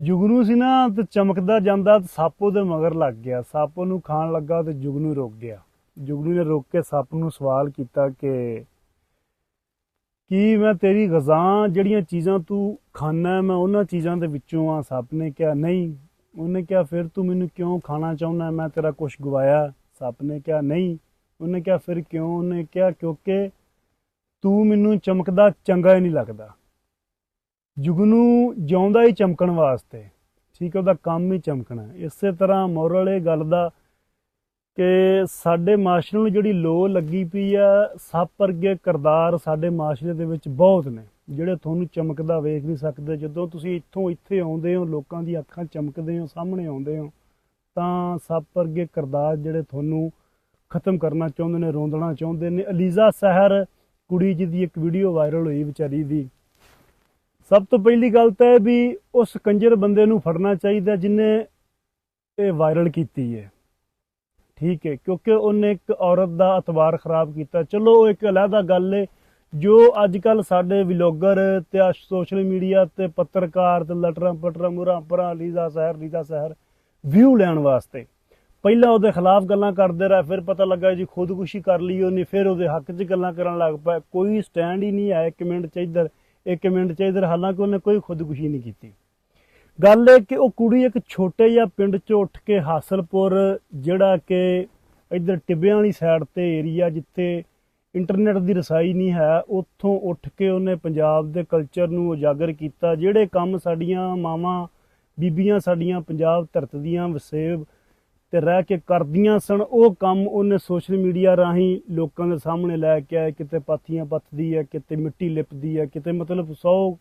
जुगनू सी ना ते चमकदा जांदा ते सप्प ओहदे मगर लग गया। सप्प ओनू खान लगा ते जुगनू रुक गया। जुगनू ने रोक के सप्प नू सवाल किया कि मैं तेरी गज़ा जड़ियां चीज़ां तू खाना है मैं उन्हां चीज़ां दे विच्चों हाँ। सप्प ने कहा नहीं। उन्हें क्या फिर तू मैनू क्यों खाना चाहुंदा है, मैं तेरा कुछ गवाया? सप्प ने कहा नहीं। उन्हें क्या फिर क्यों? उन्हें क्या क्योंकि तू मैनू चमकदा चंगा ही नहीं लगदा। जुगनू जिउंदा ही चमकण वास्ते, ठीक है, ਉਹਦਾ ਕੰਮ ਹੀ ਚਮਕਣਾ। ਇਸੇ ਤਰ੍ਹਾਂ ਮੋਰਲ ਇਹ ਗੱਲ ਦਾ ਕਿ ਸਾਡੇ ਮਾਸ਼ਰੇ ਨੂੰ ਜਿਹੜੀ ਲੋ ਲੱਗੀ ਪਈ ਆ, ਸੱਪ ਵਰਗੇ ਕਿਰਦਾਰ ਸਾਡੇ ਮਾਸ਼ਰੇ ਦੇ ਵਿੱਚ ਬਹੁਤ ਨੇ ਜਿਹੜੇ ਤੁਹਾਨੂੰ ਚਮਕਦਾ ਵੇਖ ਨਹੀਂ ਸਕਦੇ। ਜਦੋਂ ਤੁਸੀਂ ਇੱਥੋਂ ਇੱਥੇ ਆਉਂਦੇ ਹੋ, ਲੋਕਾਂ ਦੀ ਅੱਖਾਂ ਚਮਕਦੇ ਹੋ, ਸਾਹਮਣੇ ਆਉਂਦੇ ਹੋ, ਤਾਂ ਸੱਪ ਵਰਗੇ ਕਿਰਦਾਰ ਜਿਹੜੇ ਤੁਹਾਨੂੰ ਖਤਮ ਕਰਨਾ ਚਾਹੁੰਦੇ ਨੇ, ਰੋਂਦਣਾ ਚਾਹੁੰਦੇ ਨੇ। ਅਲੀਜ਼ਾ ਸਹਿਰ ਕੁੜੀ ਜਿਹਦੀ ਇੱਕ ਵੀਡੀਓ ਵਾਇਰਲ ਹੋਈ ਵਿਚਾਰੀ ਦੀ, ਸਭ ਤੋਂ ਪਹਿਲੀ ਗੱਲ ਤਾਂ ਇਹ ਵੀ ਉਸ ਕੰਜਰ ਬੰਦੇ ਨੂੰ ਫੜਨਾ ਚਾਹੀਦਾ ਜਿਹਨੇ ਇਹ ਵਾਇਰਲ ਕੀਤੀ ਹੈ, ਠੀਕ ਹੈ, ਕਿਉਂਕਿ ਉਹਨੇ ਇੱਕ ਔਰਤ ਦਾ ਅਤਵਾਰ ਖਰਾਬ ਕੀਤਾ। ਚਲੋ ਉਹ ਇੱਕ ਅਲੱਗਾ ਗੱਲ ਹੈ। ਜੋ ਅੱਜ ਕੱਲ੍ਹ ਸਾਡੇ ਵਲੋਗਰ ਤੇ ਸੋਸ਼ਲ ਮੀਡੀਆ ਤੇ ਪੱਤਰਕਾਰ ਤੇ ਲਟਰਾਂ ਪਟਰਾਂ ਮੁਰਾਂ ਪਰਾਂ ਲੀਜ਼ਾ ਸਹਿਰ ਵਿਊ ਲੈਣ ਵਾਸਤੇ ਪਹਿਲਾਂ ਉਹਦੇ ਖਿਲਾਫ ਗੱਲਾਂ ਕਰਦੇ ਰਹੇ, ਫਿਰ ਪਤਾ ਲੱਗਾ ਜੀ ਖੁਦਕੁਸ਼ੀ ਕਰ ਲਈ ਉਹਨੇ, ਫਿਰ ਉਹਦੇ ਹੱਕ 'ਚ ਗੱਲਾਂ ਕਰਨ ਲੱਗ ਪਏ। ਕੋਈ ਸਟੈਂਡ ਹੀ ਨਹੀਂ ਹੈ ਇੱਕ ਮਿੰਟ 'ਚ ਇੱਧਰ ਇੱਕ ਮਿੰਟ 'ਚ ਇੱਧਰ, ਹਾਲਾਂਕਿ ਉਹਨੇ ਕੋਈ ਖੁਦਕੁਸ਼ੀ ਨਹੀਂ ਕੀਤੀ। ਗੱਲ ਇਹ ਕਿ ਉਹ ਕੁੜੀ ਇੱਕ ਛੋਟੇ ਜਿਹੇ ਪਿੰਡ 'ਚੋਂ ਉੱਠ ਕੇ ਹਾਸਲਪੁਰ, ਜਿਹੜਾ ਕਿ ਇੱਧਰ ਟਿੱਬਿਆਂ ਵਾਲੀ ਸਾਈਡ 'ਤੇ ਏਰੀਆ ਜਿੱਥੇ ਇੰਟਰਨੈਟ ਦੀ ਰਸਾਈ ਨਹੀਂ ਹੈ, ਉੱਥੋਂ ਉੱਠ ਕੇ ਉਹਨੇ ਪੰਜਾਬ ਦੇ ਕਲਚਰ ਨੂੰ ਉਜਾਗਰ ਕੀਤਾ। ਜਿਹੜੇ ਕੰਮ ਸਾਡੀਆਂ ਮਾਵਾਂ ਬੀਬੀਆਂ ਸਾਡੀਆਂ ਪੰਜਾਬ ਧਰਤ ਦੀਆਂ ਵਸੇਬ ਤੇ ਰਹਿ ਕੇ ਕਰਦੀਆਂ ਸਨ, ਉਹ ਕੰਮ ਉਹਨੇ ਸੋਸ਼ਲ ਮੀਡੀਆ ਰਾਹੀਂ ਲੋਕਾਂ ਦੇ ਸਾਹਮਣੇ ਲੈ ਕੇ ਆਏ। ਕਿਤੇ ਪਾਥੀਆਂ ਪੱਥਦੀ ਹੈ, ਕਿਤੇ ਮਿੱਟੀ ਲਿਪਦੀ ਹੈ, ਕਿਤੇ ਮਤਲਬ 100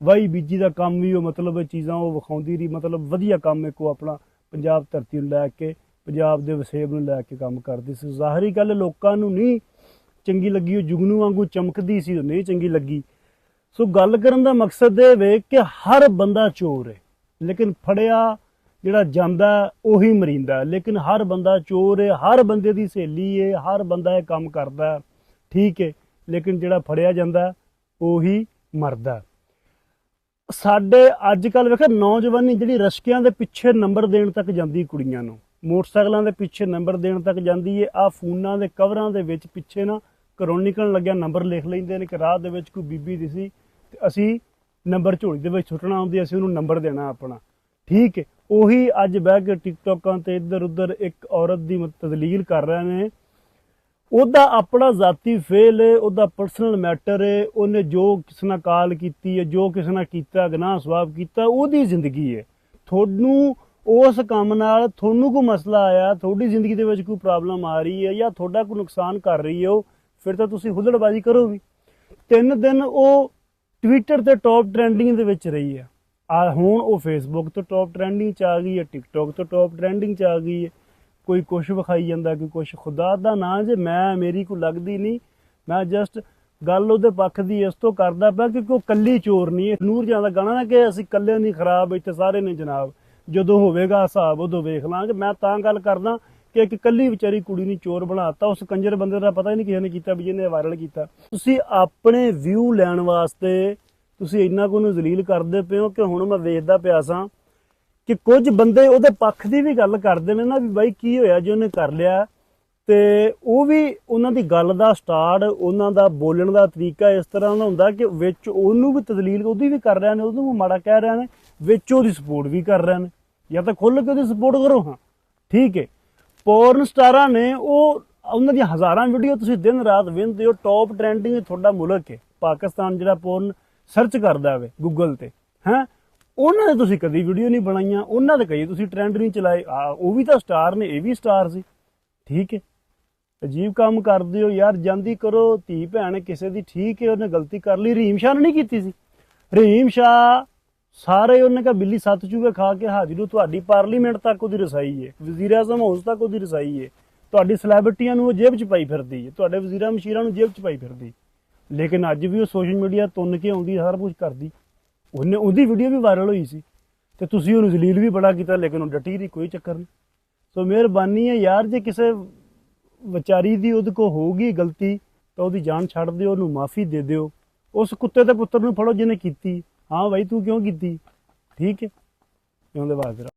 ਵਾਹੀ ਬੀਜੀ ਦਾ ਕੰਮ ਵੀ ਉਹ ਮਤਲਬ ਇਹ ਚੀਜ਼ਾਂ ਉਹ ਵਿਖਾਉਂਦੀ ਰਹੀ। ਮਤਲਬ ਵਧੀਆ ਕੰਮ ਇੱਕ ਉਹ ਆਪਣਾ ਪੰਜਾਬ ਧਰਤੀ ਨੂੰ ਲੈ ਕੇ, ਪੰਜਾਬ ਦੇ ਵਸੇਬ ਨੂੰ ਲੈ ਕੇ ਕੰਮ ਕਰਦੀ ਸੀ। ਜ਼ਾਹਰੀ ਗੱਲ ਲੋਕਾਂ ਨੂੰ ਨਹੀਂ ਚੰਗੀ ਲੱਗੀ, ਉਹ ਜੁਗਨੂ ਵਾਂਗੂ ਚਮਕਦੀ ਸੀ, ਉਹ ਨਹੀਂ ਚੰਗੀ ਲੱਗੀ। ਸੋ ਗੱਲ ਕਰਨ ਦਾ ਮਕਸਦ ਇਹ ਵੇ ਕਿ ਹਰ ਬੰਦਾ ਚੋਰ ਹੈ, ਲੇਕਿਨ ਫੜਿਆ ਜਿਹੜਾ ਜਾਂਦਾ ਉਹੀ ਮਰੀਂਦਾ। ਲੇਕਿਨ ਹਰ ਬੰਦਾ ਚੋਰ ਹੈ, ਹਰ ਬੰਦੇ ਦੀ ਸਹੇਲੀ ਹੈ, ਹਰ ਬੰਦਾ ਇਹ ਕੰਮ ਕਰਦਾ, ਠੀਕ ਹੈ, ਲੇਕਿਨ ਜਿਹੜਾ ਫੜਿਆ ਜਾਂਦਾ ਉਹੀ ਮਰਦਾ। ਸਾਡੇ ਅੱਜ ਕੱਲ੍ਹ ਵੇਖਿਆ ਨੌਜਵਾਨੀ ਜਿਹੜੀ ਰਸ਼ਕਿਆਂ ਦੇ ਪਿੱਛੇ ਨੰਬਰ ਦੇਣ ਤੱਕ ਜਾਂਦੀ, ਕੁੜੀਆਂ ਨੂੰ ਮੋਟਰਸਾਈਕਲਾਂ ਦੇ ਪਿੱਛੇ ਨੰਬਰ ਦੇਣ ਤੱਕ ਜਾਂਦੀ ਹੈ। ਆਹ ਫੋਨਾਂ ਦੇ ਕਵਰਾਂ ਦੇ ਵਿੱਚ ਪਿੱਛੇ ਨਾ ਘਰੋਂ ਨਿਕਲਣ ਲੱਗਿਆ ਨੰਬਰ ਲਿਖ ਲੈਂਦੇ ਨੇ ਕਿ ਰਾਹ ਦੇ ਵਿੱਚ ਕੋਈ ਬੀਬੀ ਦਿਸੀ ਤੇ ਅਸੀਂ ਨੰਬਰ ਝੋਲੀ ਦੇ ਵਿੱਚ ਸੁੱਟਣਾ ਆਉਂਦੀ, ਅਸੀਂ ਉਹਨੂੰ ਨੰਬਰ ਦੇਣਾ ਆਪਣਾ, ਠੀਕ ਹੈ। ਉਹੀ ਅੱਜ ਬਹਿ ਕੇ ਟਿਕਟੋਕਾਂ ਤੇ ਇੱਧਰ ਉੱਧਰ ਇੱਕ ਔਰਤ ਦੀ ਤਦਲੀਲ ਕਰ ਰਹੇ ਨੇ। ਉਹਦਾ ਆਪਣਾ ਜ਼ਾਤੀ ਫੇਲ ਹੈ, ਉਹਦਾ ਪਰਸਨਲ ਮੈਟਰ ਹੈ, ਉਹਨੇ ਜੋ ਕਿਸੇ ਨਾਲ ਕਾਲ ਕੀਤੀ ਹੈ, ਜੋ ਕਿਸੇ ਨਾਲ ਕੀਤਾ, ਗੁਨਾਹ ਸਵਾਬ ਕੀਤਾ, ਉਹਦੀ ਜ਼ਿੰਦਗੀ ਹੈ। ਤੁਹਾਨੂੰ ਉਸ ਕੰਮ ਨਾਲ ਤੁਹਾਨੂੰ ਕੋਈ ਮਸਲਾ ਆਇਆ, ਤੁਹਾਡੀ ਜ਼ਿੰਦਗੀ ਦੇ ਵਿੱਚ ਕੋਈ ਪ੍ਰੋਬਲਮ ਆ ਰਹੀ ਹੈ ਜਾਂ ਤੁਹਾਡਾ ਕੋਈ ਨੁਕਸਾਨ ਕਰ ਰਹੀ ਹੈ ਉਹ, ਫਿਰ ਤਾਂ ਤੁਸੀਂ ਹੁੱਲੜਬਾਜ਼ੀ ਕਰੋ ਵੀ। 3 ਦਿਨ ਉਹ ਟਵਿੱਟਰ ਤੇ ਟੌਪ ਟ੍ਰੈਂਡਿੰਗ ਦੇ ਵਿੱਚ ਰਹੀ ਹੈ। ਹੁਣ ਉਹ ਫੇਸਬੁੱਕ ਤੋਂ ਟੌਪ ਟ੍ਰੈਂਡਿੰਗ 'ਚ ਆ ਗਈ ਹੈ, ਟਿਕਟੋਕ ਤੋਂ ਟੌਪ ਟ੍ਰੈਂਡਿੰਗ 'ਚ ਆ ਗਈ ਹੈ। ਕੋਈ ਕੁਛ ਵਿਖਾਈ ਜਾਂਦਾ, ਕੋਈ ਕੁਛ। ਖੁਦਾ ਦਾ ਨਾਂ ਜੇ ਮੇਰੀ ਕੋਈ ਲੱਗਦੀ ਨਹੀਂ, ਮੈਂ ਜਸਟ ਗੱਲ ਉਹਦੇ ਪੱਖ ਦੀ ਇਸ ਤੋਂ ਕਰਦਾ ਪਿਆ ਕਿਉਂਕਿ ਉਹ ਕੱਲੀ ਚੋਰ ਨਹੀਂ ਹੈ। ਨੂਰਜਹਾਂ ਦਾ ਗਾਣਾ ਨਾ ਕਿ ਅਸੀਂ ਕੱਲੇ ਨਹੀਂ ਖਰਾਬ, ਇੱਥੇ ਸਾਰੇ ਨੇ ਜਨਾਬ, ਜਦੋਂ ਹੋਵੇਗਾ ਹਿਸਾਬ ਉਦੋਂ ਵੇਖ ਲਾਂਗੇ। ਮੈਂ ਤਾਂ ਗੱਲ ਕਰਦਾ ਕਿ ਇੱਕ ਕੱਲੀ ਵਿਚਾਰੀ ਕੁੜੀ ਨੂੰ ਚੋਰ ਬਣਾਤਾ। ਉਸ ਕੰਜਰ ਬੰਦੇ ਦਾ ਪਤਾ ਹੀ ਨਹੀਂ ਕਿਸੇ ਨੇ ਕੀਤਾ ਵੀ ਜਿਹਨੇ ਵਾਇਰਲ ਕੀਤਾ। ਤੁਸੀਂ ਆਪਣੇ ਵਿਊ ਲੈਣ ਵਾਸਤੇ ਤੁਸੀਂ ਇੰਨਾ ਕੁ ਨੂੰ ਜ਼ਲੀਲ ਕਰਦੇ ਪਏ ਹੋ ਕਿ ਹੁਣ ਮੈਂ ਵੇਖਦਾ ਪਿਆ ਸਾਂ ਕਿ ਕੁਝ ਬੰਦੇ ਉਹਦੇ ਪੱਖ ਦੀ ਵੀ ਗੱਲ ਕਰਦੇ ਨੇ ਨਾ ਵੀ ਬਾਈ ਕੀ ਹੋਇਆ ਜੇ ਉਹਨੇ ਕਰ ਲਿਆ, ਤੇ ਉਹ ਵੀ ਉਹਨਾਂ ਦੀ ਗੱਲ ਦਾ ਸਟਾਰਟ, ਉਹਨਾਂ ਦਾ ਬੋਲਣ ਦਾ ਤਰੀਕਾ ਇਸ ਤਰ੍ਹਾਂ ਦਾ ਹੁੰਦਾ ਕਿ ਵਿੱਚ ਉਹਨੂੰ ਵੀ ਤਦਲੀਲ ਉਹਦੀ ਵੀ ਕਰ ਰਹੇ ਨੇ, ਉਹਨੂੰ ਵੀ ਮਾੜਾ ਕਹਿ ਰਹੇ ਨੇ, ਵਿੱਚ ਉਹਦੀ ਸਪੋਰਟ ਵੀ ਕਰ ਰਹੇ ਨੇ। ਜਾਂ ਤਾਂ ਖੁੱਲ੍ਹ ਕੇ ਉਹਦੀ ਸਪੋਰਟ ਕਰੋ, ਹਾਂ ਠੀਕ ਹੈ। ਪੋਰਨ ਸਟਾਰਾਂ ਨੇ ਉਹਨਾਂ ਦੀਆਂ ਹਜ਼ਾਰਾਂ ਵੀਡੀਓ ਤੁਸੀਂ ਦਿਨ ਰਾਤ ਵੇਖਦੇ ਹੋ, ਟੌਪ ਟ੍ਰੈਂਡਿੰਗ ਤੁਹਾਡਾ ਮੁਲਕ ਹੈ ਪਾਕਿਸਤਾਨ, ਜਿਹੜਾ ਪੋਰਨ ਸਰਚ ਕਰਦਾ ਵੇ ਗੂਗਲ ਤੇ, ਹੈਂ, ਉਹਨਾਂ ਨੇ ਤੁਸੀਂ ਕਦੀ ਵੀਡੀਓ ਨਹੀਂ ਬਣਾਈਆਂ, ਉਹਨਾਂ ਦੇ ਕਈ ਤੁਸੀਂ ਟ੍ਰੈਂਡ ਨਹੀਂ ਚਲਾਏ। ਉਹ ਵੀ ਤਾਂ ਸਟਾਰ ਨੇ, ਇਹ ਵੀ ਸਟਾਰ ਸੀ, ਠੀਕ ਹੈ। ਅਜੀਬ ਕੰਮ ਕਰਦੇ ਹੋ ਯਾਰ, ਜਾਂਦੀ ਕਰੋ ਧੀ ਭੈਣ ਕਿਸੇ ਦੀ, ਠੀਕ ਹੈ, ਉਹਨੇ ਗਲਤੀ ਕਰ ਲਈ। ਰਹੀਮ ਸ਼ਾਹ ਨੇ ਨਹੀਂ ਕੀਤੀ ਸੀ। ਰਹੀਮ ਸ਼ਾਹ ਸਾਰੇ ਉਹਨੇ ਕਿਹਾ ਬਿੱਲੀ 7 ਚੂਹੇ ਖਾ ਕੇ ਹਾਜ਼ਰੂ, ਤੁਹਾਡੀ ਪਾਰਲੀਮੈਂਟ ਤੱਕ ਉਹਦੀ ਰਸਾਈ ਹੈ, ਵਜ਼ੀਰ ਆਜ਼ਮ ਹਾਊਸ ਤੱਕ ਉਹਦੀ ਰਸਾਈ ਹੈ, ਤੁਹਾਡੀ ਸੈਲੈਬ੍ਰਿਟੀਆਂ ਨੂੰ ਉਹ ਜੇਬ 'ਚ ਪਾਈ ਫਿਰਦੀ ਹੈ, ਤੁਹਾਡੇ ਵਜ਼ੀਰਾਂ ਮਸ਼ੀਰਾਂ ਨੂੰ ਜੇਬ 'ਚ ਪਾਈ ਫਿਰਦੀ। ਲੇਕਿਨ ਅੱਜ ਵੀ ਉਹ ਸੋਸ਼ਲ ਮੀਡੀਆ ਤੁੰਨ ਕੇ ਆਉਂਦੀ, ਸਾਰਾ ਕੁਝ ਕਰਦੀ। ਉਹਦੀ ਵੀਡੀਓ ਵੀ ਵਾਇਰਲ ਹੋਈ ਸੀ ਤੇ ਤੁਸੀਂ ਉਹਨੂੰ ਜ਼ਲੀਲ ਵੀ ਬੜਾ ਕੀਤਾ, ਲੇਕਿਨ ਉਹ ਡਟੀ ਰਹੀ, ਕੋਈ ਚੱਕਰ ਨਹੀਂ। ਸੋ ਮਿਹਰਬਾਨੀ ਹੈ ਯਾਰ, ਜੇ ਕਿਸੇ ਵਿਚਾਰੀ ਦੀ ਉਹਦੇ ਕੋਲ ਹੋਊਗੀ ਗਲਤੀ ਤਾਂ ਉਹਦੀ ਜਾਨ ਛੱਡ ਦਿਓ, ਉਹਨੂੰ ਮਾਫੀ ਦੇ ਦਿਓ। ਉਸ ਕੁੱਤੇ ਦੇ ਪੁੱਤਰ ਨੂੰ ਫੜੋ ਜਿਹਨੇ ਕੀਤੀ। हाँ भाई तू क्यों की, ठीक है। ਜਿਉਂਦੇ ਵਾਸਤੇ ਰਹੋ।